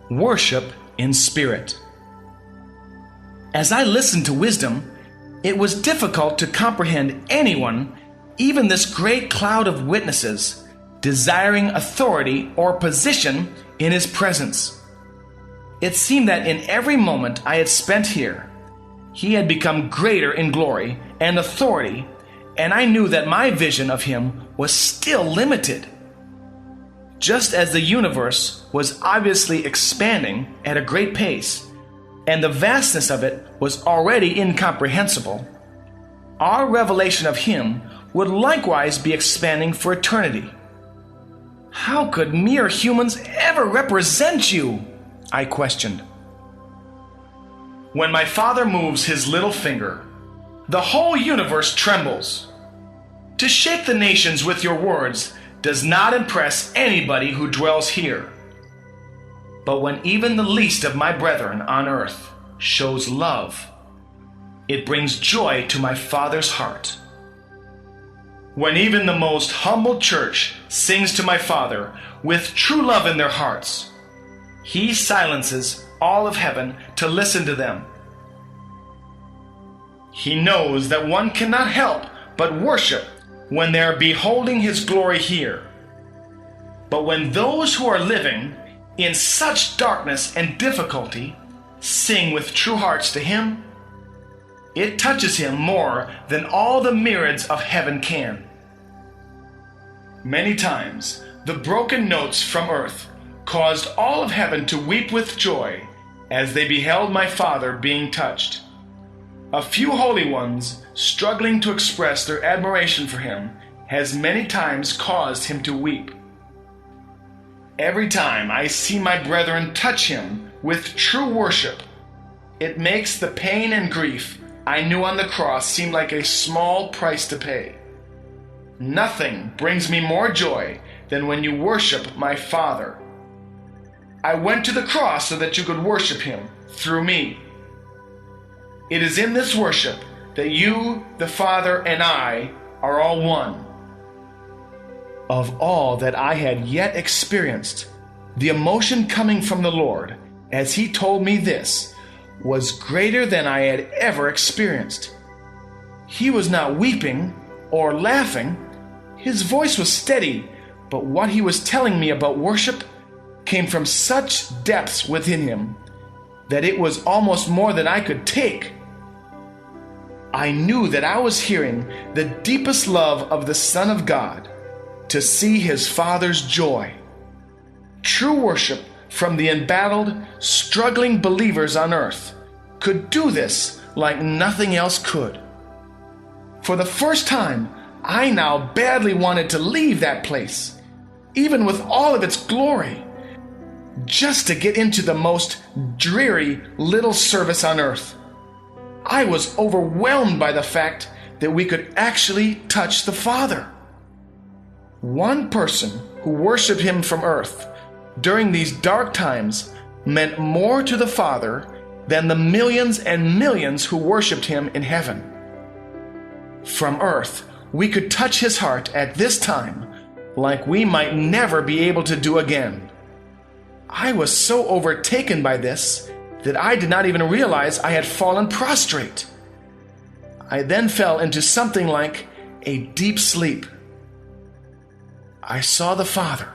worship in spirit. As I listened to wisdom, it was difficult to comprehend anyone, even this great cloud of witnesses, desiring authority or position in his presence. It seemed that in every moment I had spent here, he had become greater in glory and authority, and I knew that my vision of him was still limited. Just as the universe was obviously expanding at a great pace, and the vastness of it was already incomprehensible, our revelation of him would likewise be expanding for eternity. How could mere humans ever represent you? I questioned. When my Father moves his little finger, the whole universe trembles. To shake the nations with your words does not impress anybody who dwells here. But when even the least of my brethren on earth shows love, it brings joy to my Father's heart. When even the most humble church sings to my Father with true love in their hearts, he silences all of heaven to listen to them. He knows that one cannot help but worship when they are beholding his glory here. But when those who are living in such darkness and difficulty sing with true hearts to him, it touches him more than all the myriads of heaven can. Many times the broken notes from earth caused all of heaven to weep with joy as they beheld my Father being touched. A few holy ones struggling to express their admiration for him has many times caused him to weep. Every time I see my brethren touch him with true worship, it makes the pain and grief I knew on the cross seem like a small price to pay. Nothing brings me more joy than when you worship my Father. I went to the cross so that you could worship him through me. It is in this worship that you, the Father, and I are all one. Of all that I had yet experienced, the emotion coming from the Lord, as he told me this, was greater than I had ever experienced. He was not weeping or laughing. His voice was steady, but what he was telling me about worship came from such depths within him that it was almost more than I could take. I knew that I was hearing the deepest love of the Son of God, to see his Father's joy. True worship from the embattled, struggling believers on earth could do this like nothing else could. For the first time, I now badly wanted to leave that place, even with all of its glory, just to get into the most dreary little service on earth. I was overwhelmed by the fact that we could actually touch the Father. One person who worshiped him from earth during these dark times meant more to the Father than the millions and millions who worshiped him in heaven. From earth, we could touch his heart at this time like we might never be able to do again. I was so overtaken by this that I did not even realize I had fallen prostrate. I then fell into something like a deep sleep. I saw the Father.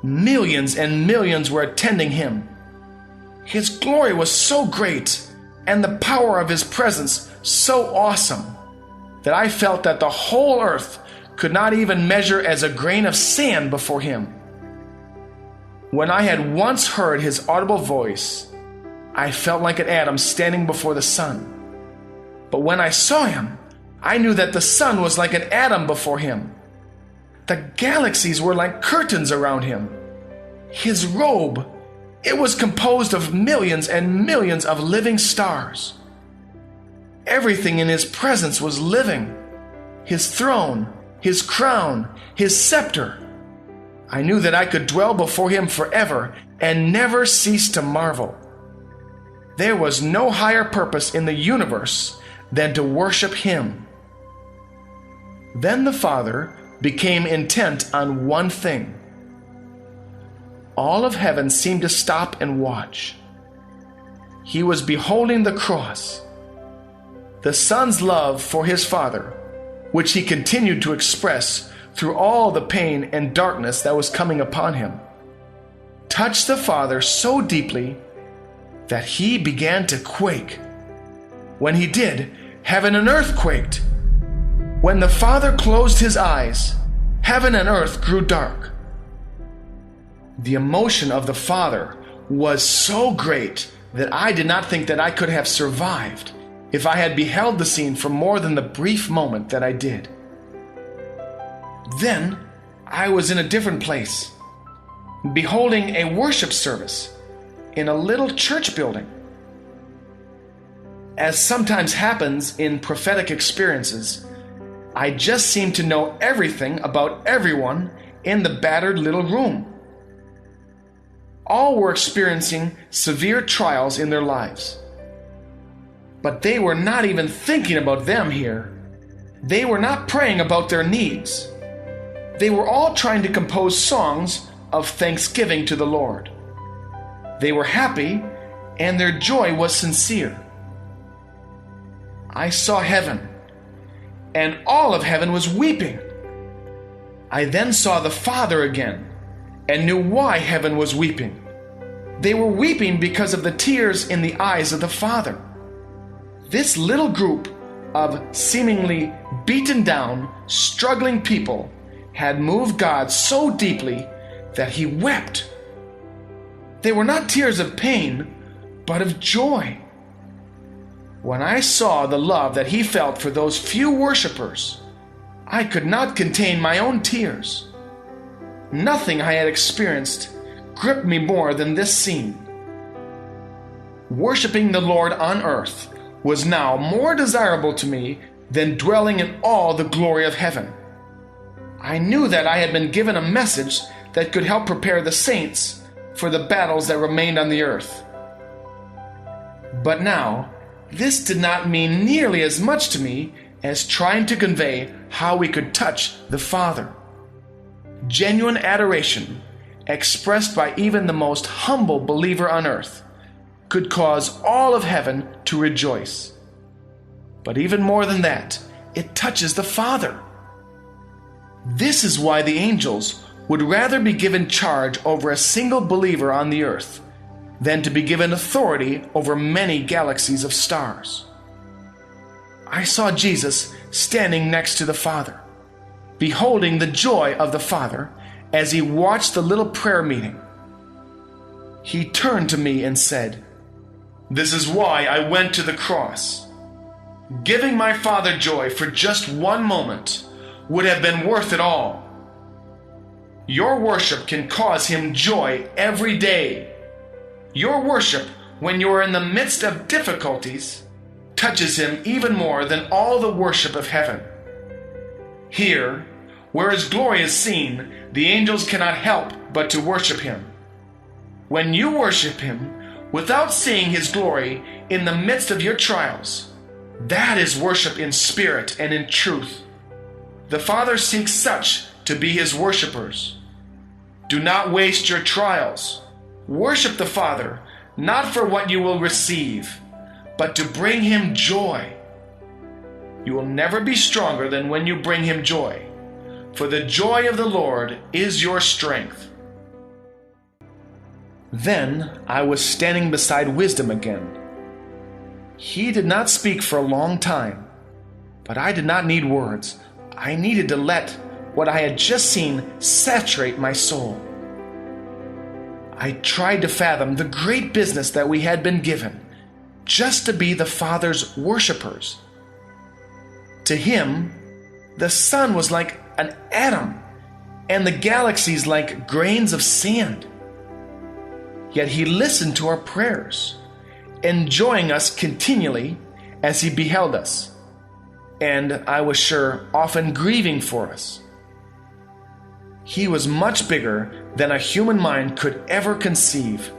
Millions and millions were attending him. His glory was so great, and the power of his presence so awesome, that I felt that the whole earth could not even measure as a grain of sand before him. When I had once heard his audible voice, I felt like an atom standing before the sun. But when I saw him, I knew that the sun was like an atom before him. The galaxies were like curtains around him. His robe, it was composed of millions and millions of living stars. Everything in his presence was living. His throne, his crown, his scepter. I knew that I could dwell before him forever and never cease to marvel. There was no higher purpose in the universe than to worship him. Then the Father became intent on one thing. all of heaven seemed to stop and watch. He was beholding the cross, the Son's love for his Father, which he continued to express through all the pain and darkness that was coming upon him, touched the Father so deeply that he began to quake. When he did, heaven and earth quaked. When the Father closed his eyes, heaven and earth grew dark. The emotion of the Father was so great that I did not think that I could have survived if I had beheld the scene for more than the brief moment that I did. Then I was in a different place, beholding a worship service in a little church building. As sometimes happens in prophetic experiences, I just seemed to know everything about everyone in the battered little room. All were experiencing severe trials in their lives. But they were not even thinking about them here. They were not praying about their needs. They were all trying to compose songs of thanksgiving to the Lord. They were happy, and their joy was sincere. I saw heaven, and all of heaven was weeping. I then saw the Father again, and knew why heaven was weeping. They were weeping because of the tears in the eyes of the Father. This little group of seemingly beaten down, struggling people had moved God so deeply that he wept. They were not tears of pain, but of joy. When I saw the love that he felt for those few worshipers, I could not contain my own tears. Nothing I had experienced gripped me more than this scene. Worshiping the Lord on earth was now more desirable to me than dwelling in all the glory of heaven. I knew that I had been given a message that could help prepare the saints for the battles that remained on the earth. But now, this did not mean nearly as much to me as trying to convey how we could touch the Father. Genuine adoration, expressed by even the most humble believer on earth, could cause all of heaven to rejoice. But even more than that, it touches the Father. This is why the angels would rather be given charge over a single believer on the earth than to be given authority over many galaxies of stars. I saw Jesus standing next to the Father, beholding the joy of the Father as he watched the little prayer meeting. He turned to me and said, "This is why I went to the cross. Giving my Father joy for just one moment would have been worth it all. Your worship can cause him joy every day. Your worship, when you are in the midst of difficulties, touches him even more than all the worship of heaven. Here, where his glory is seen, the angels cannot help but to worship him. When you worship him without seeing his glory in the midst of your trials, that is worship in spirit and in truth. The Father seeks such to be his worshipers. Do not waste your trials. Worship the Father, not for what you will receive, but to bring him joy. You will never be stronger than when you bring him joy, for the joy of the Lord is your strength." Then I was standing beside Wisdom again. He did not speak for a long time, but I did not need words. I needed to let what I had just seen saturate my soul. I tried to fathom the great business that we had been given, just to be the Father's worshipers. To him, the sun was like an atom, and the galaxies like grains of sand. Yet he listened to our prayers, enjoying us continually as he beheld us, and I was sure often grieving for us. He was much bigger than a human mind could ever conceive,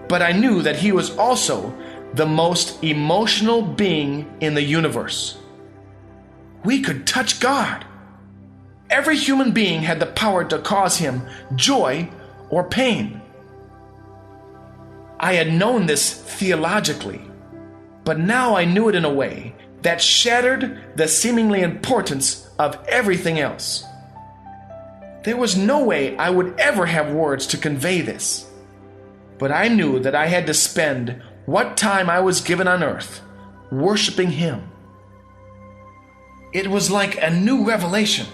but I knew that he was also the most emotional being in the universe. We could touch God. Every human being had the power to cause him joy or pain. I had known this theologically, but now I knew it in a way that shattered the seemingly importance of everything else. There was no way I would ever have words to convey this, but I knew that I had to spend what time I was given on earth worshiping Him. It was like a new revelation.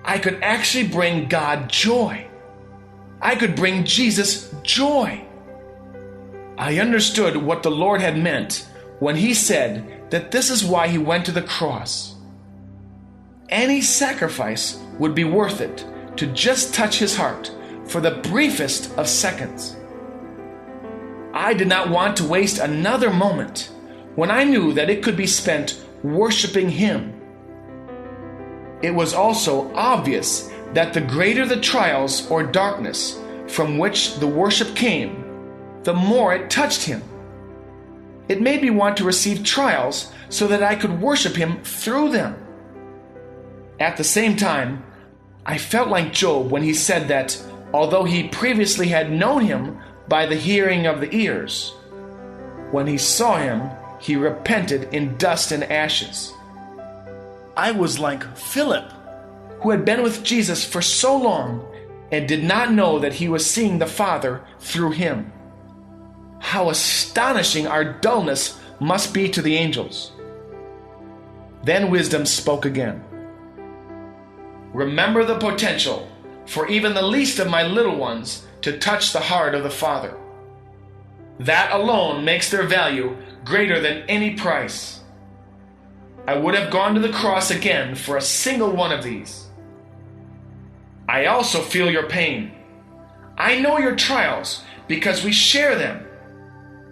I could actually bring God joy. I could bring Jesus joy. I understood what the Lord had meant when He said that this is why He went to the cross. Any sacrifice would be worth it to just touch His heart for the briefest of seconds. I did not want to waste another moment when I knew that it could be spent worshiping Him. It was also obvious that the greater the trials or darkness from which the worship came, the more it touched Him. It made me want to receive trials so that I could worship Him through them. At the same time, I felt like Job when he said that although he previously had known Him by the hearing of the ears, when he saw Him, he repented in dust and ashes. I was like Philip, who had been with Jesus for so long and did not know that he was seeing the Father through him. How astonishing our dullness must be to the angels. Then wisdom spoke again. Remember the potential for even the least of my little ones to touch the heart of the Father. That alone makes their value greater than any price. I would have gone to the cross again for a single one of these. I also feel your pain. I know your trials because we share them.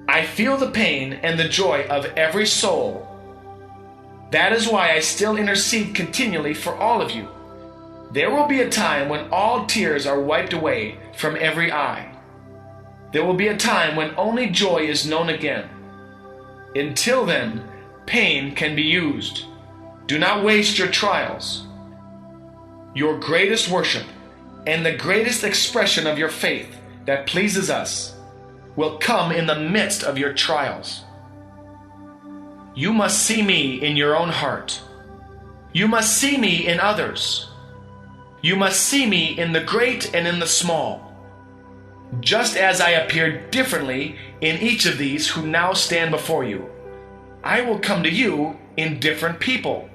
I feel the pain and the joy of every soul. That is why I still intercede continually for all of you. There will be a time when all tears are wiped away from every eye. There will be a time when only joy is known again. Until then, pain can be used. Do not waste your trials. Your greatest worship and the greatest expression of your faith that pleases us will come in the midst of your trials. You must see me in your own heart. You must see me in others. You must see me in the great and in the small. Just as I appear differently in each of these who now stand before you, I will come to you in different people.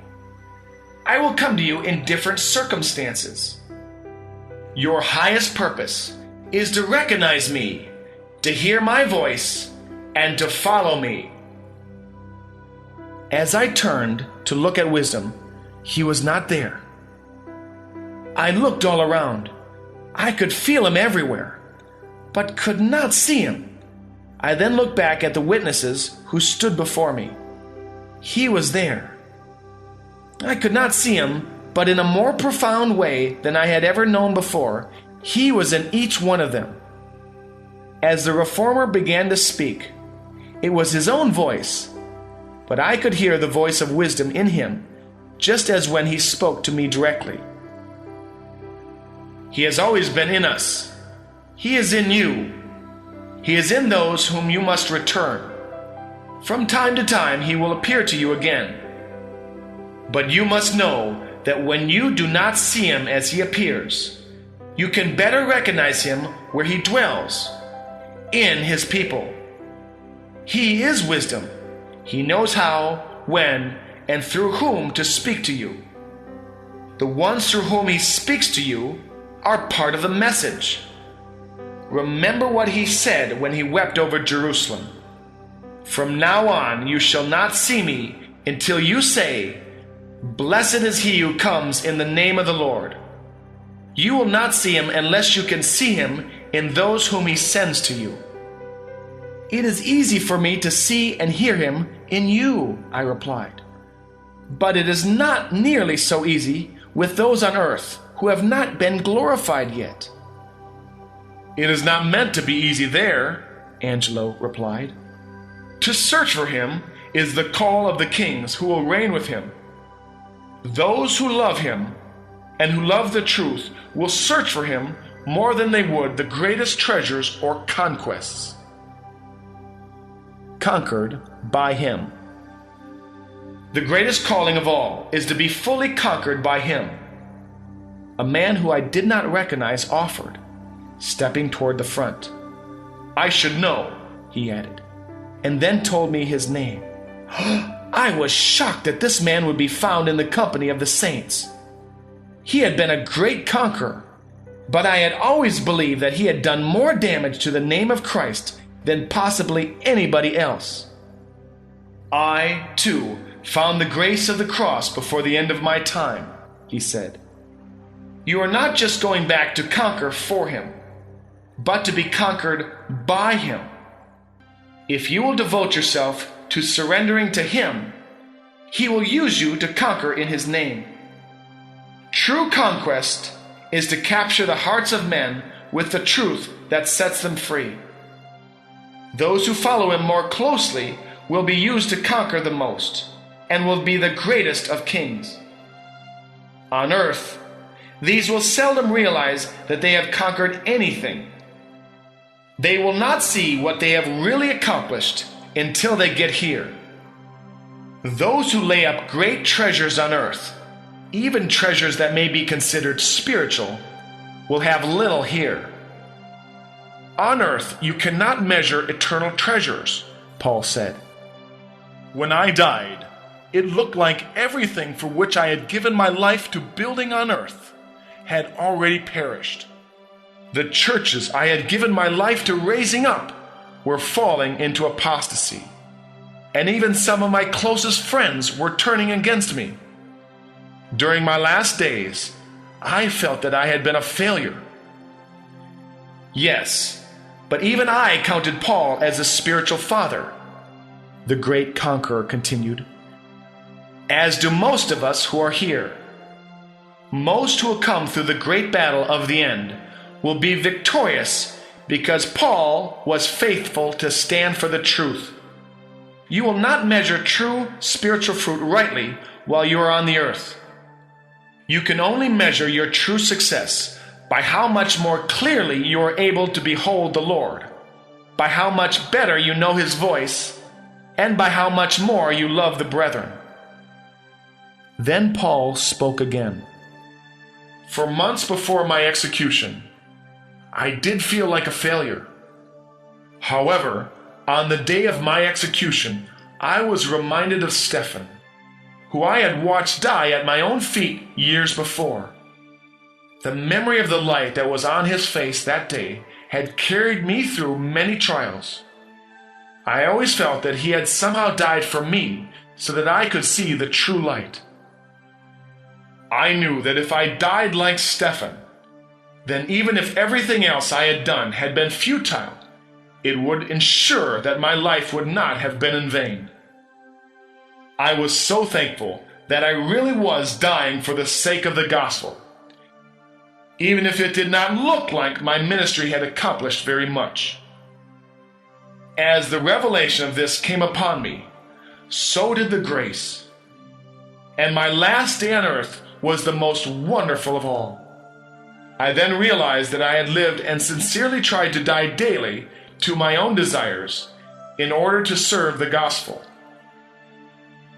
I will come to you in different circumstances. Your highest purpose is to recognize me, to hear my voice, and to follow me. As I turned to look at wisdom, he was not there. I looked all around. I could feel him everywhere, but could not see him. I then looked back at the witnesses who stood before me. He was there. I could not see him, but in a more profound way than I had ever known before, he was in each one of them. As the reformer began to speak, it was his own voice, but I could hear the voice of wisdom in him, just as when he spoke to me directly. He has always been in us. He is in you. He is in those whom you must return. From time to time he will appear to you again. But you must know that when you do not see him as he appears, you can better recognize him where he dwells, in his people. He is wisdom. He knows how, when, and through whom to speak to you. The ones through whom he speaks to you are part of the message. Remember what he said when he wept over Jerusalem. From now on you shall not see me until you say, "Blessed is he who comes in the name of the Lord." You will not see him unless you can see him in those whom he sends to you. It is easy for me to see and hear him in you, I replied. But it is not nearly so easy with those on earth who have not been glorified yet. It is not meant to be easy there, Angelo replied. To search for him is the call of the kings who will reign with him. Those who love him and who love the truth will search for him more than they would the greatest treasures or conquests. Conquered by Him. The greatest calling of all is to be fully conquered by Him. A man who I did not recognize offered, stepping toward the front. "I should know," he added, and then told me his name. I was shocked that this man would be found in the company of the saints. He had been a great conqueror, but I had always believed that he had done more damage to the name of Christ than possibly anybody else. "I, too, found the grace of the cross before the end of my time," he said. "You are not just going back to conquer for Him, but to be conquered by Him. If you will devote yourself to surrendering to Him, He will use you to conquer in His name. True conquest is to capture the hearts of men with the truth that sets them free. Those who follow Him more closely will be used to conquer the most, and will be the greatest of kings. On earth, these will seldom realize that they have conquered anything. They will not see what they have really accomplished until they get here. Those who lay up great treasures on earth, even treasures that may be considered spiritual, will have little here. On earth, you cannot measure eternal treasures," Paul said. "When I died, it looked like everything for which I had given my life to building on earth had already perished. The churches I had given my life to raising up were falling into apostasy, and even some of my closest friends were turning against me. During my last days, I felt that I had been a failure. Yes, but even I counted Paul as a spiritual father," the great conqueror continued, "as do most of us who are here. Most who will come through the great battle of the end will be victorious because Paul was faithful to stand for the truth. You will not measure true spiritual fruit rightly while you are on the earth. You can only measure your true success by how much more clearly you are able to behold the Lord, by how much better you know His voice, and by how much more you love the brethren." Then Paul spoke again. "For months before my execution, I did feel like a failure. However, on the day of my execution, I was reminded of Stephen, who I had watched die at my own feet years before. The memory of the light that was on his face that day had carried me through many trials. I always felt that he had somehow died for me so that I could see the true light. I knew that if I died like Stephen, then even if everything else I had done had been futile, it would ensure that my life would not have been in vain. I was so thankful that I really was dying for the sake of the gospel, even if it did not look like my ministry had accomplished very much. As the revelation of this came upon me, so did the grace. And my last day on earth was the most wonderful of all. I then realized that I had lived and sincerely tried to die daily to my own desires in order to serve the gospel.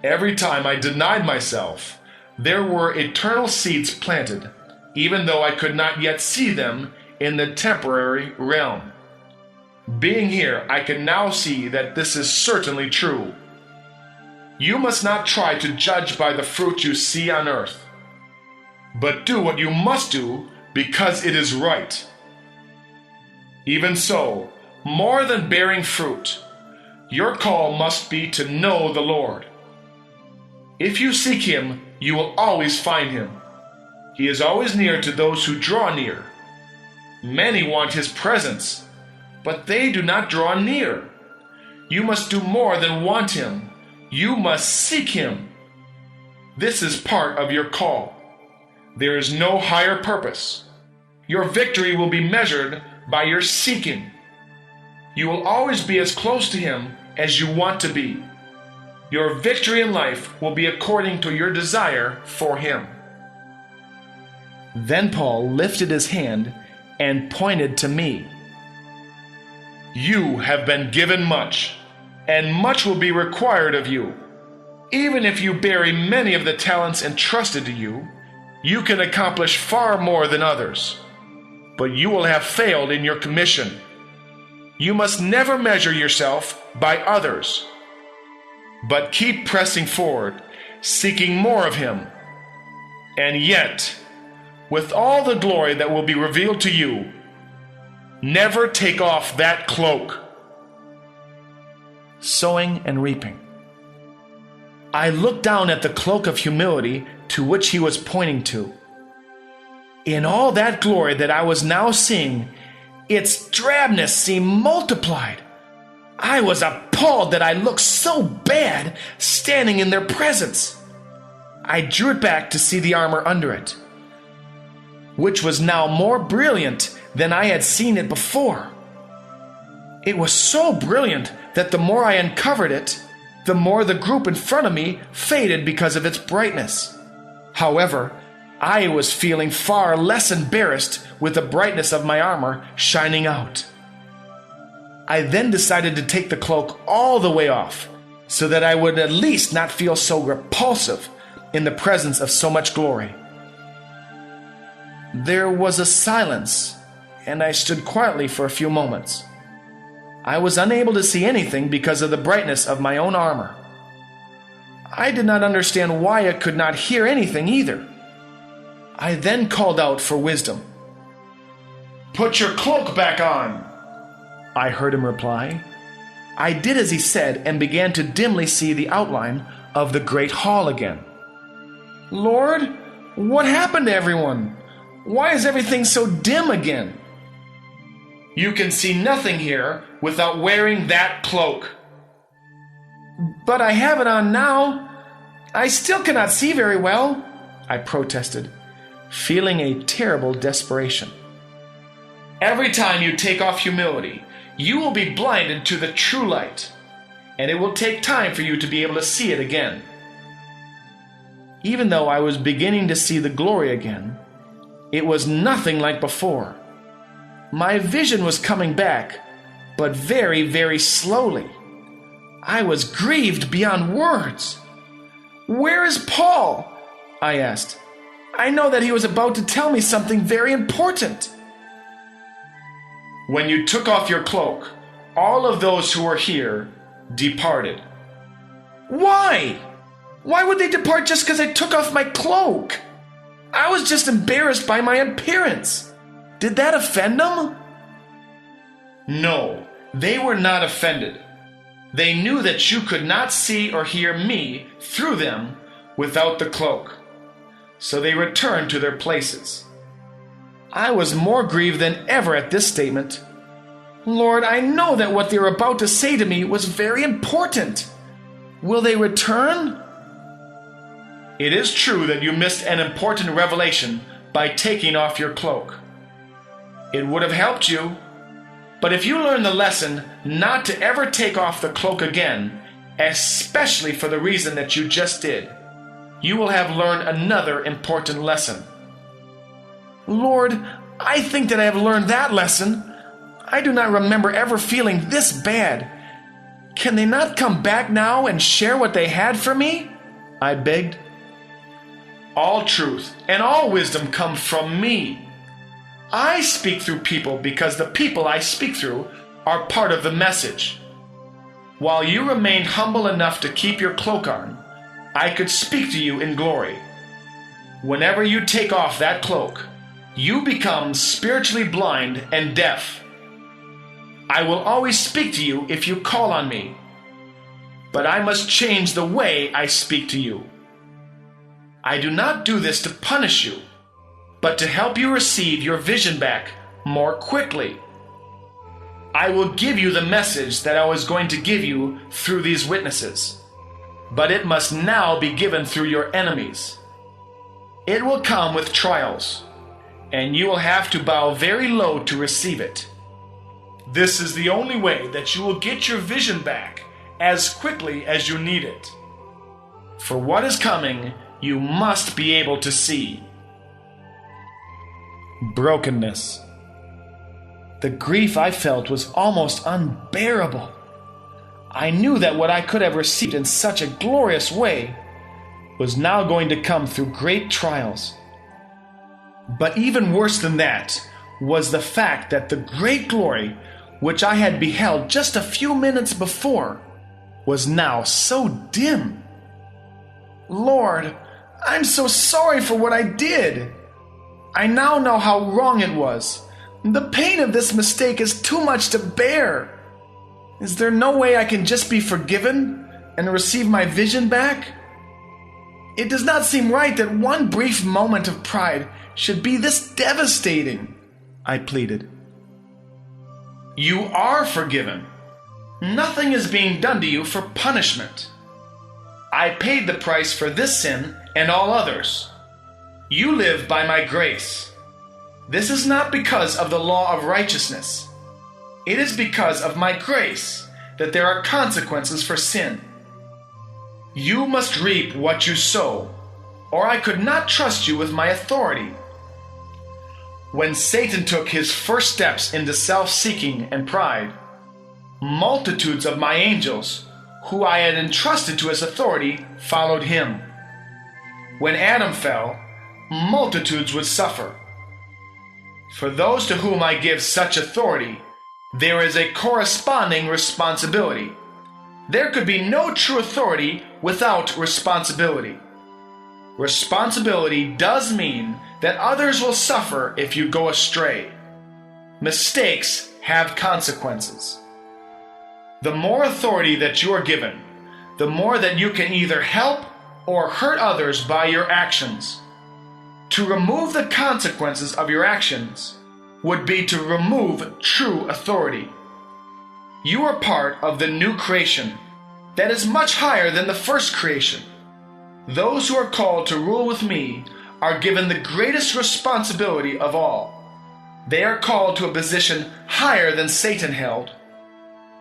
Every time I denied myself, there were eternal seeds planted, even though I could not yet see them in the temporary realm. Being here, I can now see that this is certainly true. You must not try to judge by the fruit you see on earth, but do what you must do because it is right. Even so, more than bearing fruit, your call must be to know the Lord. If you seek Him, you will always find Him. He is always near to those who draw near. Many want His presence, but they do not draw near. You must do more than want Him. You must seek Him. This is part of your call. There is no higher purpose. Your victory will be measured by your seeking. You will always be as close to Him as you want to be. Your victory in life will be according to your desire for Him. Then Paul lifted his hand and pointed to me. You have been given much, and much will be required of you. Even if you bury many of the talents entrusted to you, you can accomplish far more than others. But you will have failed in your commission. You must never measure yourself by others, but keep pressing forward, seeking more of Him. And yet, with all the glory that will be revealed to you, never take off that cloak. Sowing and reaping. I looked down at the cloak of humility to which he was pointing to. In all that glory that I was now seeing, its drabness seemed multiplied. I was appalled that I looked so bad standing in their presence. I drew it back to see the armor under it, which was now more brilliant than I had seen it before. It was so brilliant that the more I uncovered it, the more the group in front of me faded because of its brightness. However, I was feeling far less embarrassed with the brightness of my armor shining out. I then decided to take the cloak all the way off, so that I would at least not feel so repulsive in the presence of so much glory. There was a silence, and I stood quietly for a few moments. I was unable to see anything because of the brightness of my own armor. I did not understand why I could not hear anything either. I then called out for wisdom. "Put your cloak back on," I heard him reply. I did as he said and began to dimly see the outline of the great hall again. "Lord, what happened to everyone? Why is everything so dim again?" "You can see nothing here without wearing that cloak." "But I have it on now. I still cannot see very well," I protested, feeling a terrible desperation. "Every time you take off humility, you will be blinded to the true light, and it will take time for you to be able to see it again." Even though I was beginning to see the glory again, it was nothing like before. My vision was coming back, but very, very slowly. I was grieved beyond words. "Where is Paul?" I asked. "I know that he was about to tell me something very important." "When you took off your cloak, all of those who were here departed." "Why? Why would they depart just because I took off my cloak? I was just embarrassed by my appearance. Did that offend them?" "No, they were not offended. They knew that you could not see or hear me through them without the cloak. So they returned to their places." I was more grieved than ever at this statement. "Lord, I know that what they were about to say to me was very important. Will they return?" "It is true that you missed an important revelation by taking off your cloak. It would have helped you, but if you learn the lesson not to ever take off the cloak again, especially for the reason that you just did, you will have learned another important lesson." "Lord, I think that I have learned that lesson. I do not remember ever feeling this bad. Can they not come back now and share what they had for me?" I begged. "All truth and all wisdom come from me. I speak through people because the people I speak through are part of the message. While you remained humble enough to keep your cloak on, I could speak to you in glory. Whenever you take off that cloak, you become spiritually blind and deaf. I will always speak to you if you call on me, but I must change the way I speak to you. I do not do this to punish you, but to help you receive your vision back more quickly. I will give you the message that I was going to give you through these witnesses, but it must now be given through your enemies. It will come with trials, and you will have to bow very low to receive it. This is the only way that you will get your vision back as quickly as you need it. For what is coming, you must be able to see." Brokenness. The grief I felt was almost unbearable. I knew that what I could have received in such a glorious way was now going to come through great trials. But even worse than that was the fact that the great glory which I had beheld just a few minutes before was now so dim. Lord, I'm so sorry for what I did. I now know how wrong it was. The pain of this mistake is too much to bear. Is there no way I can just be forgiven and receive my vision back? It does not seem right that one brief moment of pride should be this devastating, I pleaded. You are forgiven. Nothing is being done to you for punishment. I paid the price for this sin and all others. You live by my grace. This is not because of the law of righteousness. It is because of my grace that there are consequences for sin. You must reap what you sow, or I could not trust you with my authority. When Satan took his first steps into self-seeking and pride, multitudes of my angels, who I had entrusted to his authority, followed him. When Adam fell, multitudes would suffer. For those to whom I give such authority, there is a corresponding responsibility. There could be no true authority without responsibility. Responsibility does mean that others will suffer if you go astray. Mistakes have consequences. The more authority that you are given, the more that you can either help or hurt others by your actions. To remove the consequences of your actions would be to remove true authority. You are part of the new creation that is much higher than the first creation. Those who are called to rule with me are given the greatest responsibility of all. They are called to a position higher than Satan held.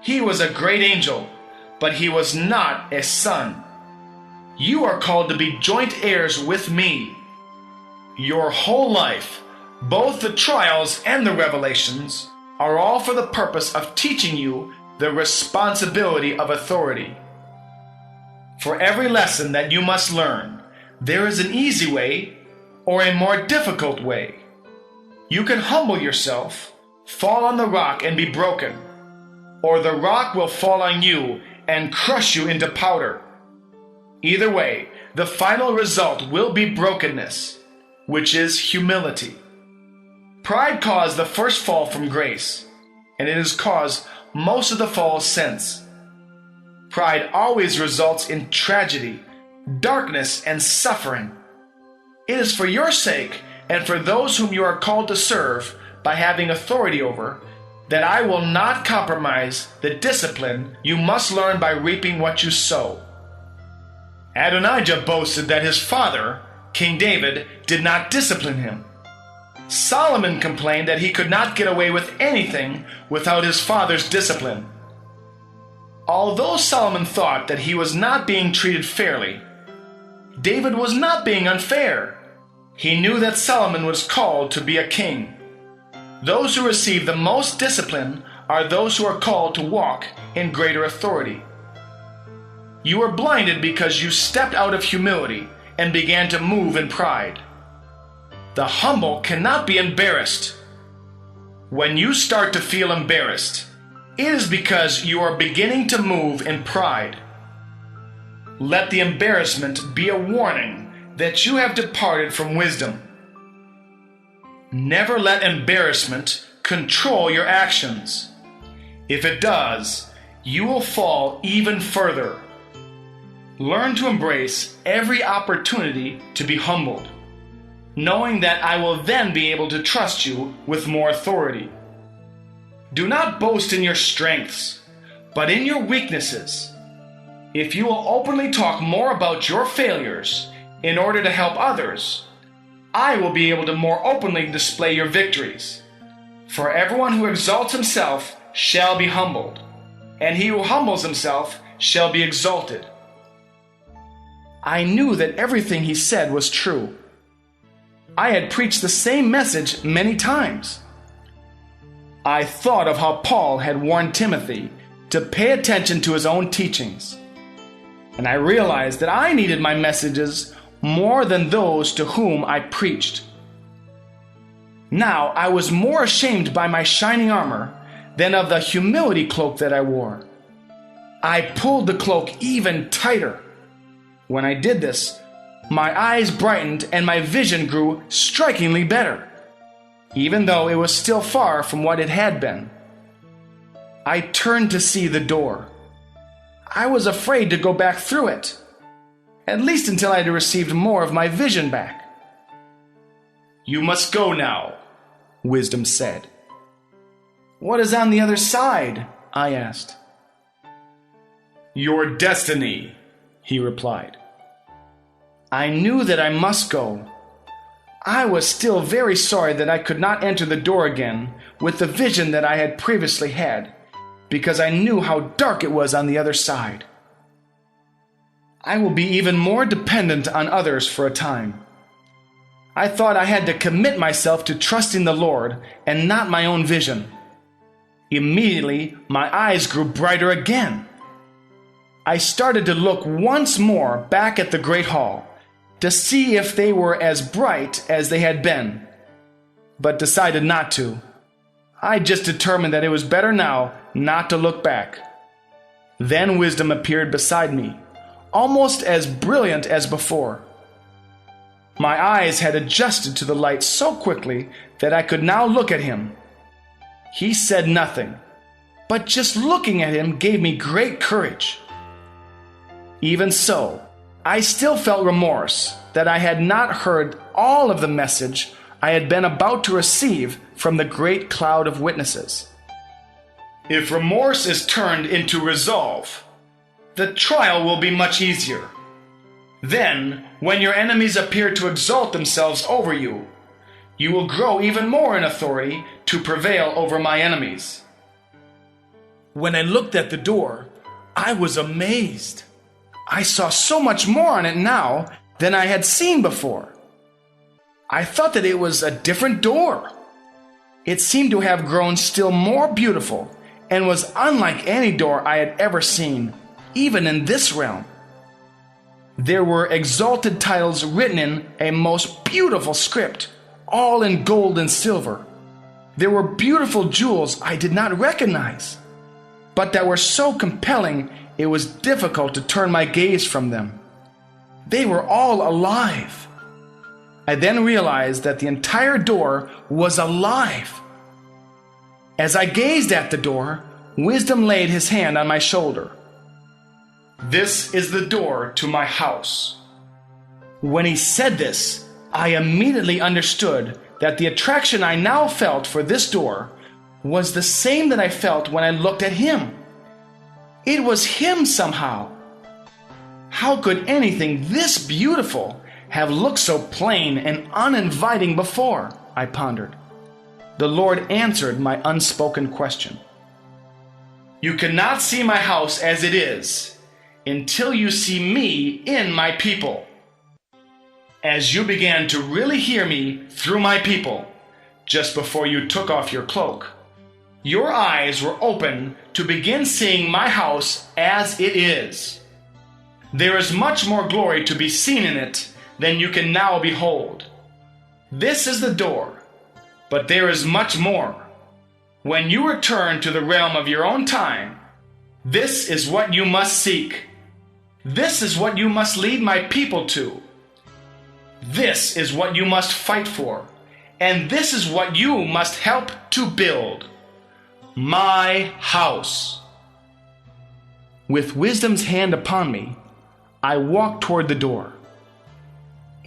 He was a great angel, but he was not a son. You are called to be joint heirs with me. Your whole life, both the trials and the revelations, are all for the purpose of teaching you the responsibility of authority. For every lesson that you must learn, there is an easy way or a more difficult way. You can humble yourself, fall on the rock and be broken, or the rock will fall on you and crush you into powder. Either way, the final result will be brokenness, which is humility. Pride caused the first fall from grace, and it has caused most of the falls since. Pride always results in tragedy, darkness, and suffering. It is for your sake and for those whom you are called to serve by having authority over that I will not compromise the discipline you must learn by reaping what you sow. Adonijah boasted that his father, King David, did not discipline him. Solomon complained that he could not get away with anything without his father's discipline. Although Solomon thought that he was not being treated fairly, David was not being unfair. He knew that Solomon was called to be a king. Those who receive the most discipline are those who are called to walk in greater authority. You were blinded because you stepped out of humility and began to move in pride. The humble cannot be embarrassed. When you start to feel embarrassed, it is because you are beginning to move in pride. Let the embarrassment be a warning that you have departed from wisdom. Never let embarrassment control your actions. If it does, you will fall even further. Learn to embrace every opportunity to be humbled, knowing that I will then be able to trust you with more authority. Do not boast in your strengths, but in your weaknesses. If you will openly talk more about your failures in order to help others, I will be able to more openly display your victories. For everyone who exalts himself shall be humbled, and he who humbles himself shall be exalted. I knew that everything he said was true. I had preached the same message many times. I thought of how Paul had warned Timothy to pay attention to his own teachings. And I realized that I needed my messages more than those to whom I preached. Now I was more ashamed by my shining armor than of the humility cloak that I wore. I pulled the cloak even tighter. When I did this, my eyes brightened and my vision grew strikingly better, even though it was still far from what it had been. I turned to see the door. I was afraid to go back through it, at least until I had received more of my vision back. "You must go now," Wisdom said. "What is on the other side?" I asked. "Your destiny," he replied. I knew that I must go. I was still very sorry that I could not enter the door again with the vision that I had previously had, because I knew how dark it was on the other side. I will be even more dependent on others for a time. I thought I had to commit myself to trusting the Lord and not my own vision. Immediately, my eyes grew brighter again. I started to look once more back at the great hall to see if they were as bright as they had been, but decided not to. I just determined that it was better now not to look back. Then Wisdom appeared beside me, almost as brilliant as before. My eyes had adjusted to the light so quickly that I could now look at him. He said nothing, but just looking at him gave me great courage. Even so, I still felt remorse that I had not heard all of the message I had been about to receive from the great cloud of witnesses. If remorse is turned into resolve, the trial will be much easier. Then, when your enemies appear to exalt themselves over you, you will grow even more in authority to prevail over my enemies. When I looked at the door, I was amazed. I saw so much more on it now than I had seen before. I thought that it was a different door. It seemed to have grown still more beautiful and was unlike any door I had ever seen, even in this realm. There were exalted titles written in a most beautiful script, all in gold and silver. There were beautiful jewels I did not recognize, but that were so compelling it was difficult to turn my gaze from them. They were all alive. I then realized that the entire door was alive. As I gazed at the door, Wisdom laid his hand on my shoulder. "This is the door to my house." When he said this, I immediately understood that the attraction I now felt for this door was the same that I felt when I looked at him. It was him somehow. How could anything this beautiful have looked so plain and uninviting before? I pondered. The Lord answered my unspoken question. "You cannot see my house as it is until you see me in my people. As you began to really hear me through my people, just before you took off your cloak, your eyes were open to begin seeing my house as it is. There is much more glory to be seen in it than you can now behold. This is the door, but there is much more. When you return to the realm of your own time, this is what you must seek. This is what you must lead my people to. This is what you must fight for, and this is what you must help to build. My house." With Wisdom's hand upon me, I walked toward the door.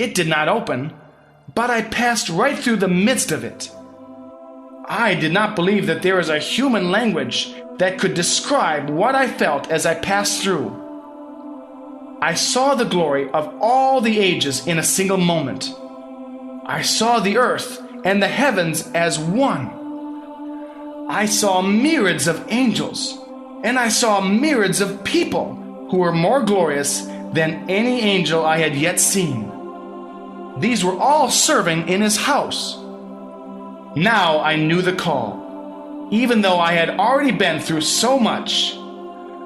It did not open, but I passed right through the midst of it. I did not believe that there is a human language that could describe what I felt as I passed through. I saw the glory of all the ages in a single moment. I saw the earth and the heavens as one. I saw myriads of angels, and I saw myriads of people who were more glorious than any angel I had yet seen. These were all serving in his house. Now I knew the call. Even though I had already been through so much,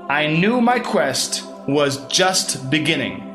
I knew my quest was just beginning.